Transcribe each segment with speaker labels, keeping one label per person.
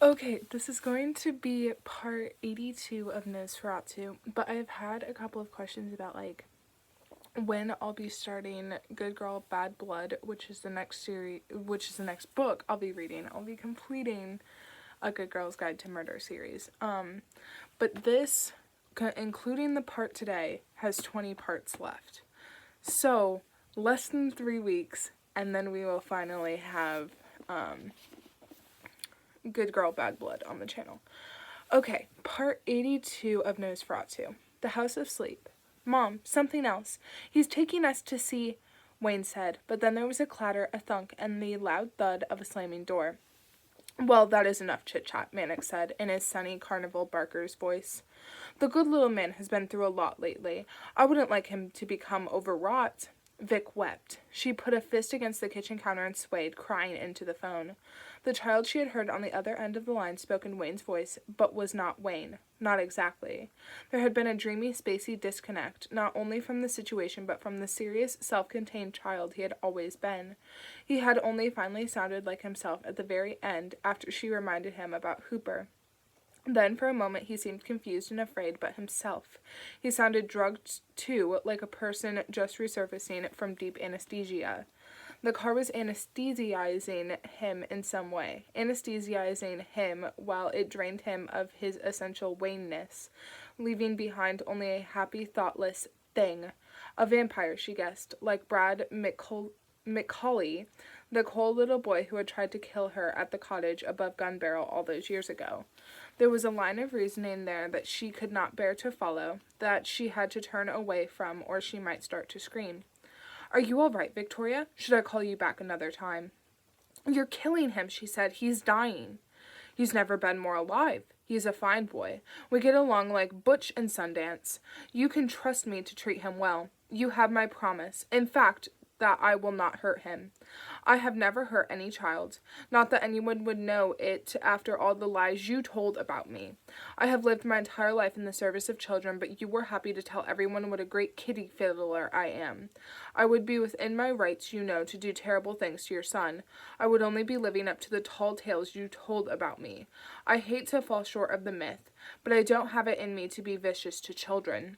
Speaker 1: Okay, this is going to be part 82 of Nos4a2, but I've had a couple of questions about when I'll be starting Good Girl Bad Blood, which is the next book I'll be reading. I'll be completing a Good Girl's Guide to Murder series. But this, including the part today, has 20 parts left. So, less than 3 weeks, and then we will finally have Good Girl Bad Blood on the channel. Okay, part 82 of Nos4a2. The House of Sleep. Mom, something else. He's taking us to see, Wayne said, but then there was a clatter, a thunk, and the loud thud of a slamming door. Well, that is enough chit-chat, Mannix said, in his sunny carnival barker's voice. The good little man has been through a lot lately. I wouldn't like him to become overwrought. Vic wept. She put a fist against the kitchen counter and swayed, crying into the phone. The child she had heard on the other end of the line spoke in Wayne's voice, but was not Wayne. Not exactly. There had been a dreamy, spacey disconnect, not only from the situation, but from the serious, self-contained child he had always been. He had only finally sounded like himself at the very end, after she reminded him about Hooper. Then, for a moment, he seemed confused and afraid, but himself. He sounded drugged, too, like a person just resurfacing from deep anesthesia. The car was anesthetizing him in some way, anesthetizing him while it drained him of his essential Wayne-ness, leaving behind only a happy, thoughtless thing. A vampire, she guessed, like Brad McCauley, the cold little boy who had tried to kill her at the cottage above Gun Barrel all those years ago. There was a line of reasoning there that she could not bear to follow, that she had to turn away from, or she might start to scream. Are you all right, Victoria? Should I call you back another time? You're killing him, she said. He's dying. He's never been more alive. He's a fine boy. We get along like Butch and Sundance. You can trust me to treat him well. You have my promise. In fact, that I will not hurt him. I have never hurt any child. Not that anyone would know it after all the lies you told about me. I have lived my entire life in the service of children, but you were happy to tell everyone what a great kitty fiddler I am. I would be within my rights, you know, to do terrible things to your son. I would only be living up to the tall tales you told about me. I hate to fall short of the myth, but I don't have it in me to be vicious to children.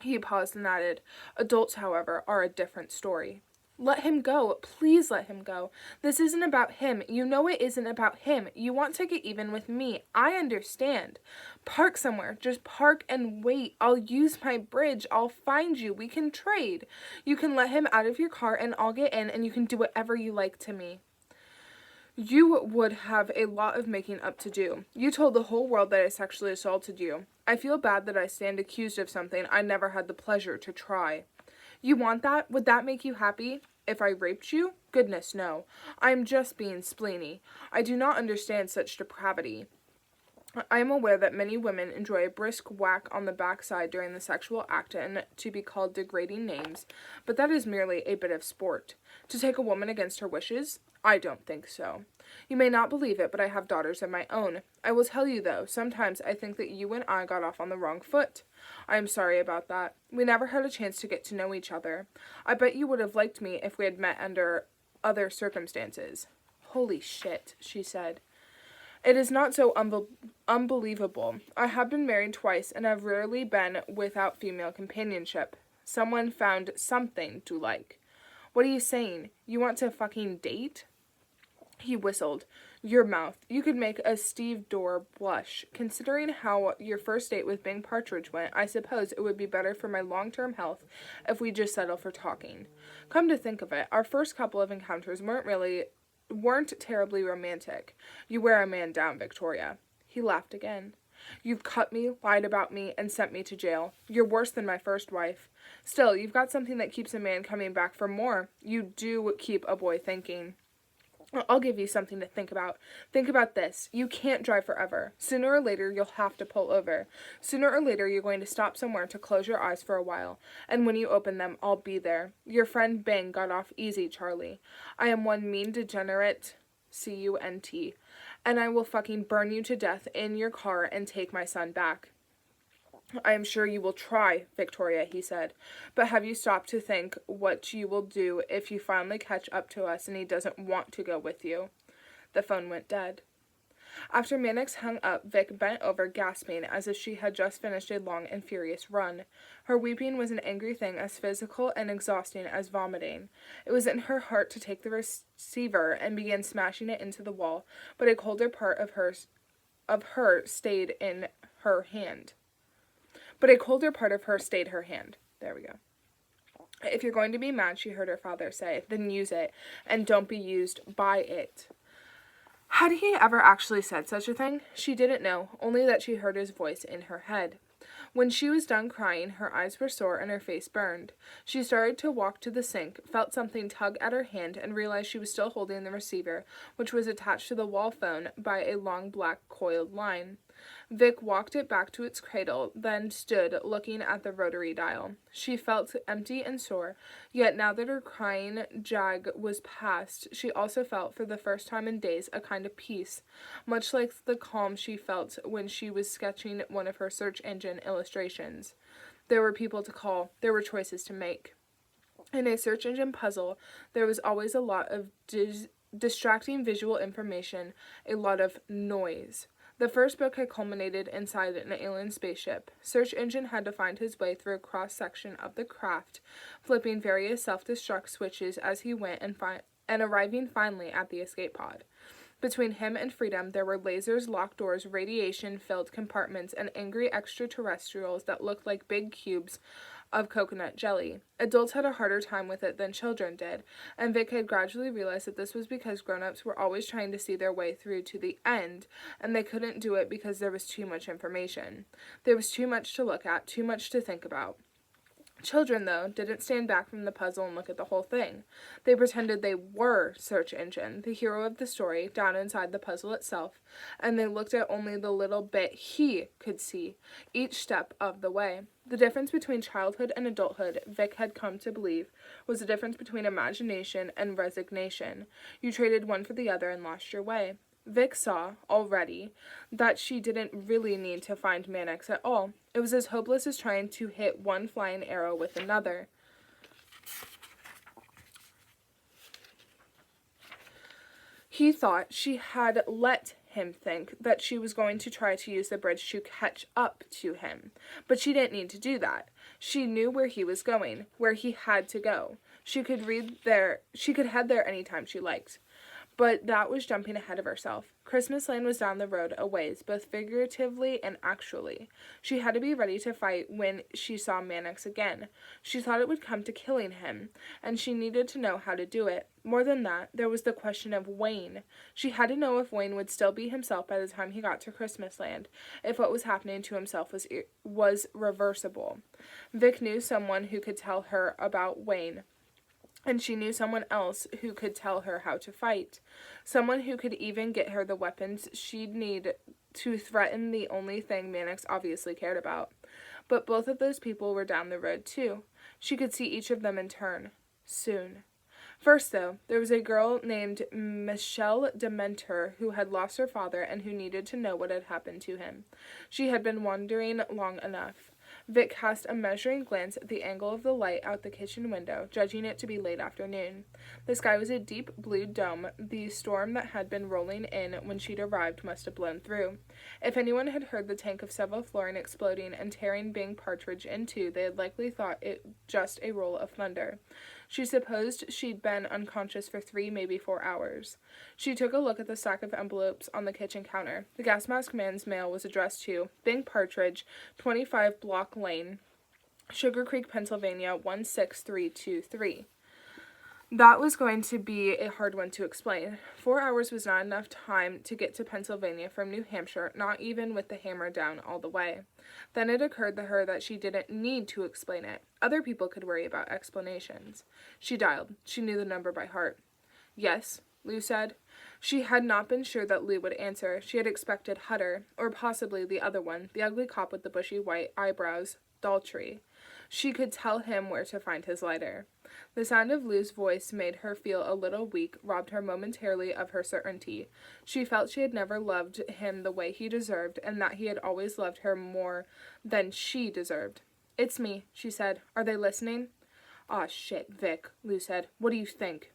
Speaker 1: He paused and added, Adults, however, are a different story. Let him go. Please let him go. This isn't about him. You know it isn't about him. You want to get even with me. I understand. Park somewhere. Just park and wait. I'll use my bridge. I'll find you. We can trade. You can let him out of your car and I'll get in and you can do whatever you like to me. You would have a lot of making up to do. You told the whole world that I sexually assaulted you. I feel bad that I stand accused of something I never had the pleasure to try. You want that? Would that make you happy? If I raped you? Goodness, no. I am just being spleeny. I do not understand such depravity. I am aware that many women enjoy a brisk whack on the backside during the sexual act and to be called degrading names, but that is merely a bit of sport. To take a woman against her wishes? I don't think so. You may not believe it, but I have daughters of my own. I will tell you, though, sometimes I think that you and I got off on the wrong foot. I am sorry about that. We never had a chance to get to know each other. I bet you would have liked me if we had met under other circumstances. Holy shit, she said. It is not so unbelievable. I have been married twice and have rarely been without female companionship. Someone found something to like. What are you saying? You want to fucking date? He whistled. Your mouth. You could make a Steve Dorr blush. Considering how your first date with Bing Partridge went, I suppose it would be better for my long-term health if we just settle for talking. Come to think of it, our first couple of encounters weren't terribly romantic. You wear a man down, Victoria. He laughed again. You've cut me, lied about me, and sent me to jail. You're worse than my first wife. Still, you've got something that keeps a man coming back for more. You do keep a boy thinking. I'll give you something to think about. Think about this. You can't drive forever. Sooner or later, you'll have to pull over. Sooner or later, you're going to stop somewhere to close your eyes for a while. And when you open them, I'll be there. Your friend Bing got off easy, Charlie. I am one mean, degenerate, C-U-N-T. And I will fucking burn you to death in your car and take my son back. I am sure you will try, Victoria, he said. But have you stopped to think what you will do if you finally catch up to us and he doesn't want to go with you? The phone went dead. After Mannix hung up, Vic bent over, gasping, as if she had just finished a long and furious run. Her weeping was an angry thing as physical and exhausting as vomiting. It was in her heart to take the receiver and begin smashing it into the wall, but a colder part of her stayed in her hand. There we go. If you're going to be mad, she heard her father say, then use it, and don't be used by it. Had he ever actually said such a thing? She didn't know, only that she heard his voice in her head. When she was done crying, her eyes were sore and her face burned. She started to walk to the sink, felt something tug at her hand, and realized she was still holding the receiver, which was attached to the wall phone by a long black coiled line. Vic walked it back to its cradle, then stood looking at the rotary dial. She felt empty and sore, yet now that her crying jag was past, she also felt, for the first time in days, a kind of peace, much like the calm she felt when she was sketching one of her search engine illustrations. There were people to call, there were choices to make. In a search engine puzzle, there was always a lot of distracting visual information, a lot of noise. The first book had culminated inside an alien spaceship. Search Engine had to find his way through a cross-section of the craft, flipping various self-destruct switches as he went and arriving finally at the escape pod. Between him and freedom, there were lasers, locked doors, radiation-filled compartments, and angry extraterrestrials that looked like big cubes of coconut jelly. Adults had a harder time with it than children did, and Vic had gradually realized that this was because grown-ups were always trying to see their way through to the end, and they couldn't do it because there was too much information. There was too much to look at, too much to think about. Children, though, didn't stand back from the puzzle and look at the whole thing. They pretended they were Search Engine, the hero of the story, down inside the puzzle itself, and they looked at only the little bit he could see, each step of the way. The difference between childhood and adulthood, Vic had come to believe, was the difference between imagination and resignation. You traded one for the other and lost your way. Vic saw, already, that she didn't really need to find Mannix at all. It was as hopeless as trying to hit one flying arrow with another. He thought she had let him think that she was going to try to use the bridge to catch up to him. But she didn't need to do that. She knew where he was going, where he had to go. She could head there any time she liked. But that was jumping ahead of herself. Christmas Land was down the road a ways, both figuratively and actually. She had to be ready to fight when she saw Mannix again. She thought it would come to killing him, and she needed to know how to do it. More than that, there was the question of Wayne. She had to know if Wayne would still be himself by the time he got to Christmas Land, if what was happening to himself was reversible. Vic knew someone who could tell her about Wayne. And she knew someone else who could tell her how to fight. Someone who could even get her the weapons she'd need to threaten the only thing Mannix obviously cared about. But both of those people were down the road, too. She could see each of them in turn. Soon. First, though, there was a girl named Michelle Dementor who had lost her father and who needed to know what had happened to him. She had been wandering long enough. Vic cast a measuring glance at the angle of the light out the kitchen window, judging it to be late afternoon. The sky was a deep blue dome. The storm that had been rolling in when she'd arrived must have blown through. If anyone had heard the tank of 7 flooring exploding and tearing Bing Partridge in two, they had likely thought it just a roll of thunder. She supposed she'd been unconscious for 3, maybe 4 hours. She took a look at the stack of envelopes on the kitchen counter. The gas mask man's mail was addressed to Bing Partridge, 25 Block Lane, Sugar Creek, Pennsylvania, 16323. That was going to be a hard one to explain. 4 hours was not enough time to get to Pennsylvania from New Hampshire, not even with the hammer down all the way. Then it occurred to her that she didn't need to explain it. Other people could worry about explanations. She dialed. She knew the number by heart. Yes, Lou said. She had not been sure that Lou would answer. She had expected Hutter, or possibly the other one, the ugly cop with the bushy white eyebrows, Daltrey. She could tell him where to find his lighter. The sound of Lou's voice made her feel a little weak, robbed her momentarily of her certainty. She felt she had never loved him the way he deserved, and that he had always loved her more than she deserved. "It's me," she said. "Are they listening?" "Aw, shit, Vic," Lou said. "What do you think?"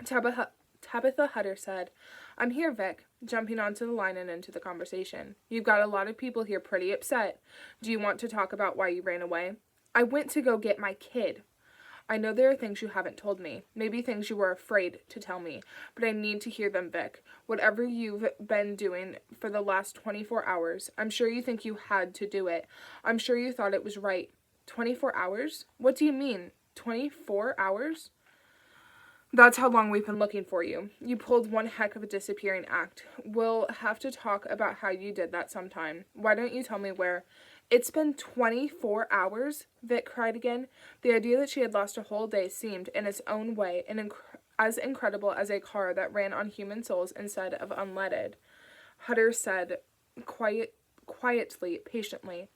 Speaker 1: Tabitha Hutter said, "I'm here, Vic. jumping onto the line and into the conversation. You've got a lot of people here pretty upset. Do you want to talk about why you ran away? I went to go get my kid. I know there are things you haven't told me, maybe things you were afraid to tell me, but I need to hear them, Vic. Whatever you've been doing for the last 24 hours, I'm sure you think you had to do it. I'm sure you thought it was right. 24 hours? What do you mean? 24 hours? That's how long we've been looking for you. You pulled one heck of a disappearing act. We'll have to talk about how you did that sometime. Why don't you tell me where? It's been 24 hours, Vic cried again. The idea that she had lost a whole day seemed, in its own way, as incredible as a car that ran on human souls instead of unleaded. Hutter said, quietly, patiently,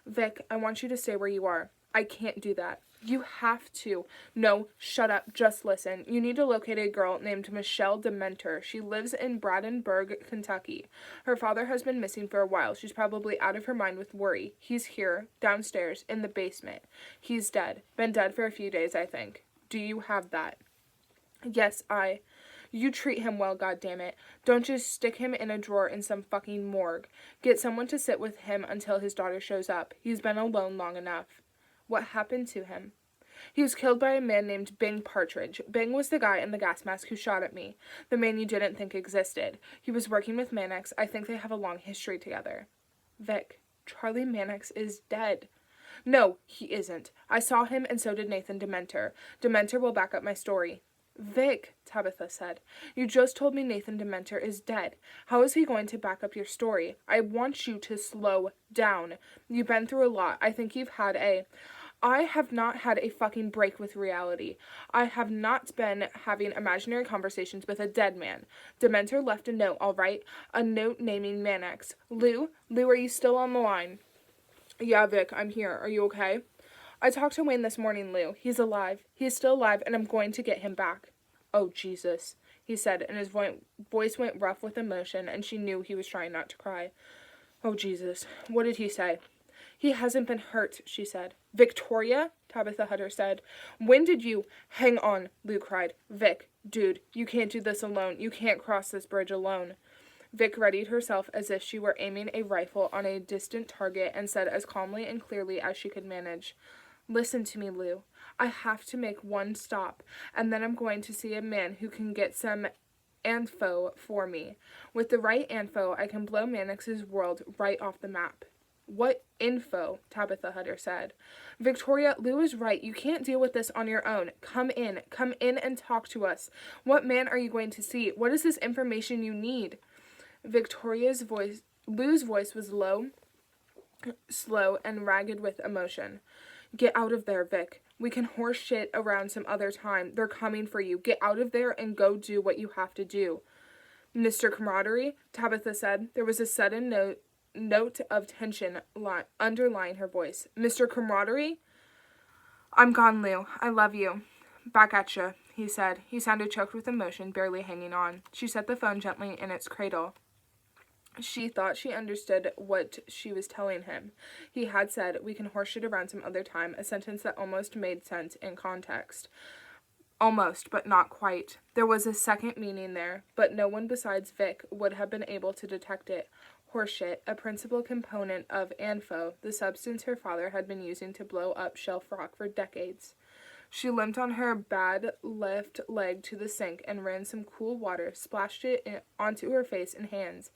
Speaker 1: Vic, I want you to stay where you are. I can't do that. You have to. No, shut up. Just listen. You need to locate a girl named Michelle Dementor. She lives in Brandenburg, Kentucky. Her father has been missing for a while. She's probably out of her mind with worry. He's here, downstairs, in the basement. He's dead. Been dead for a few days, I think. Do you have that? Yes, You treat him well, goddammit. Don't just stick him in a drawer in some fucking morgue. Get someone to sit with him until his daughter shows up. He's been alone long enough. What happened to him? He was killed by a man named Bing Partridge. Bing was the guy in the gas mask who shot at me, the man you didn't think existed. He was working with Mannix. I think they have a long history together. Vic, Charlie Mannix is dead. No, he isn't. I saw him and so did Nathan Dementor. Dementor will back up my story. Vic, Tabitha said, you just told me Nathan Dementor is dead. How is he going to back up your story? I want you to slow down. You've been through a lot. I have not had a fucking break with reality. I have not been having imaginary conversations with a dead man. Dementor left a note, all right? A note naming Mannix. Lou, are you still on the line? Yeah, Vic, I'm here. Are you okay? I talked to Wayne this morning, Lou. He's alive. He's still alive, and I'm going to get him back. Oh, Jesus, he said, and his voice went rough with emotion, and she knew he was trying not to cry. Oh, Jesus. What did he say? He hasn't been hurt, she said. Victoria? Tabitha Hutter said. When did you... Hang on, Lou cried. Vic, dude, you can't do this alone. You can't cross this bridge alone. Vic readied herself as if she were aiming a rifle on a distant target and said as calmly and clearly as she could manage, Listen to me, Lou. I have to make one stop, and then I'm going to see a man who can get some info for me. With the right info, I can blow Mannix's world right off the map. What info? Tabitha Hutter said. Victoria, Lou is right. You can't deal with this on your own. Come in and talk to us. What man are you going to see? What is this information you need? Lou's voice was low, slow, and ragged with emotion. Get out of there, Vic. We can horse shit around some other time. They're coming for you. Get out of there and go do what you have to do. Mr. Camaraderie, Tabitha said. There was a sudden note of tension underlying her voice. Mr. Camaraderie? I'm gone, Lou. I love you. Back at you, he said. He sounded choked with emotion, barely hanging on. She set the phone gently in its cradle. She thought she understood what she was telling him. He had said, we can horse it around some other time, a sentence that almost made sense in context. Almost, but not quite. There was a second meaning there, but no one besides Vic would have been able to detect it. Horseshit, a principal component of ANFO, the substance her father had been using to blow up Shelf Rock for decades. She limped on her bad left leg to the sink and ran some cool water, splashed it onto her face and hands.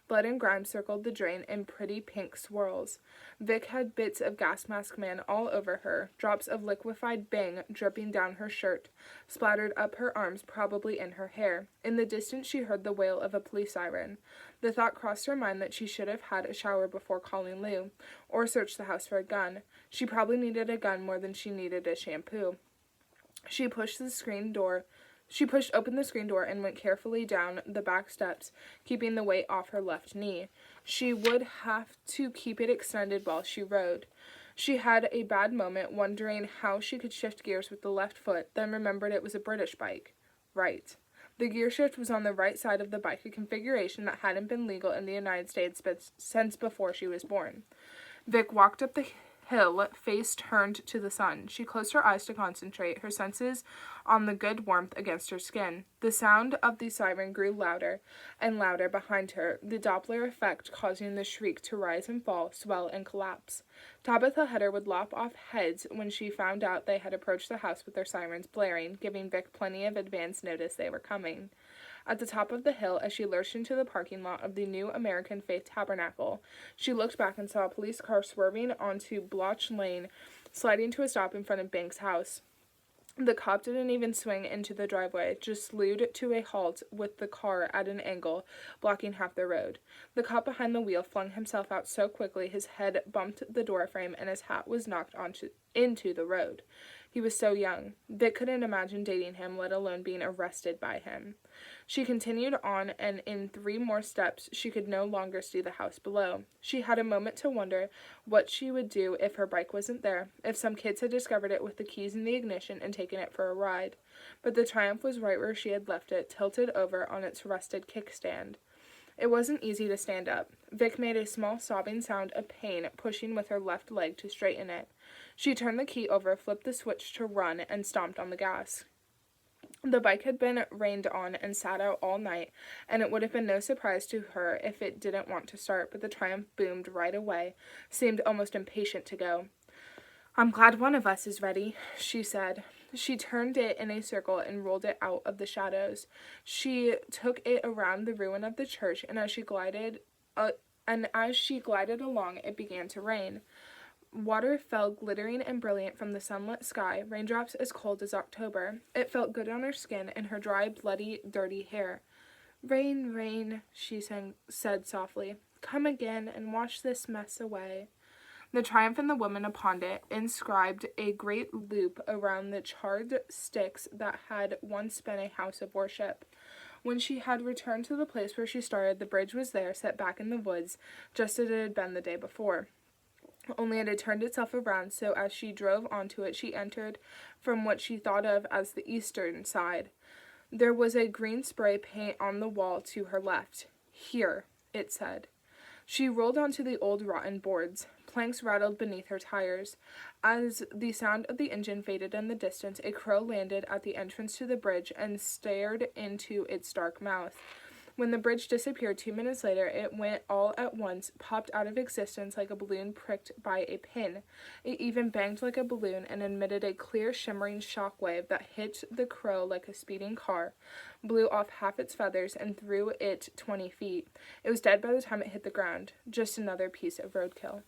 Speaker 1: Blood and grime circled the drain in pretty pink swirls. Vic had bits of gas mask man all over her, drops of liquefied Bing dripping down her shirt, splattered up her arms, probably in her hair. In the distance she heard the wail of a police siren. The thought crossed her mind that she should have had a shower before calling Lou, or searched the house for a gun. She probably needed a gun more than she needed a shampoo. She pushed open the screen door and went carefully down the back steps, keeping the weight off her left knee. She would have to keep it extended while she rode. She had a bad moment, wondering how she could shift gears with the left foot, then remembered it was a British bike. Right. The gear shift was on the right side of the bike, a configuration that hadn't been legal in the United States since before she was born. Vic walked up the hill, face turned to the sun. She closed her eyes to concentrate, her senses on the good warmth against her skin. The sound of the siren grew louder and louder behind her, the Doppler effect causing the shriek to rise and fall, swell and collapse. Tabitha Hedder would lop off heads when she found out they had approached the house with their sirens blaring, giving Vic plenty of advance notice they were coming. At the top of the hill, as she lurched into the parking lot of the New American Faith Tabernacle, she looked back and saw a police car swerving onto Bloch Lane, sliding to a stop in front of Banks' house. The cop didn't even swing into the driveway, just slewed to a halt with the car at an angle, blocking half the road. The cop behind the wheel flung himself out so quickly his head bumped the doorframe and his hat was knocked into the road. He was so young. Vic couldn't imagine dating him, let alone being arrested by him. She continued on, and in 3 more steps she could no longer see the house below. She had a moment to wonder what she would do if her bike wasn't there, if some kids had discovered it with the keys in the ignition and taken it for a ride. But the Triumph was right where she had left it, tilted over on its rusted kickstand. It wasn't easy to stand up. Vic made a small sobbing sound of pain, pushing with her left leg to straighten it. She turned the key over, flipped the switch to run, and stomped on the gas. The bike had been rained on and sat out all night, and it would have been no surprise to her if it didn't want to start, but the Triumph boomed right away, seemed almost impatient to go. "I'm glad one of us is ready," she said. She turned it in a circle and rolled it out of the shadows. She took it around the ruin of the church, and as she glided along, it began to rain. Water fell glittering and brilliant from the sunlit sky, raindrops as cold as October. It felt good on her skin and her dry, bloody, dirty hair. "Rain, rain," she said softly. "Come again and wash this mess away." The Triumph and the woman upon it inscribed a great loop around the charred sticks that had once been a house of worship. When she had returned to the place where she started, the bridge was there, set back in the woods, just as it had been the day before. Only it had turned itself around, so as she drove onto it, she entered from what she thought of as the eastern side. There was a green spray paint on the wall to her left. "Here," it said. She rolled onto the old rotten boards. Planks rattled beneath her tires. As the sound of the engine faded in the distance, a crow landed at the entrance to the bridge and stared into its dark mouth. When the bridge disappeared 2 minutes later, it went all at once, popped out of existence like a balloon pricked by a pin. It even banged like a balloon and emitted a clear, shimmering shockwave that hit the crow like a speeding car, blew off half its feathers, and threw it 20 feet. It was dead by the time it hit the ground. Just another piece of roadkill.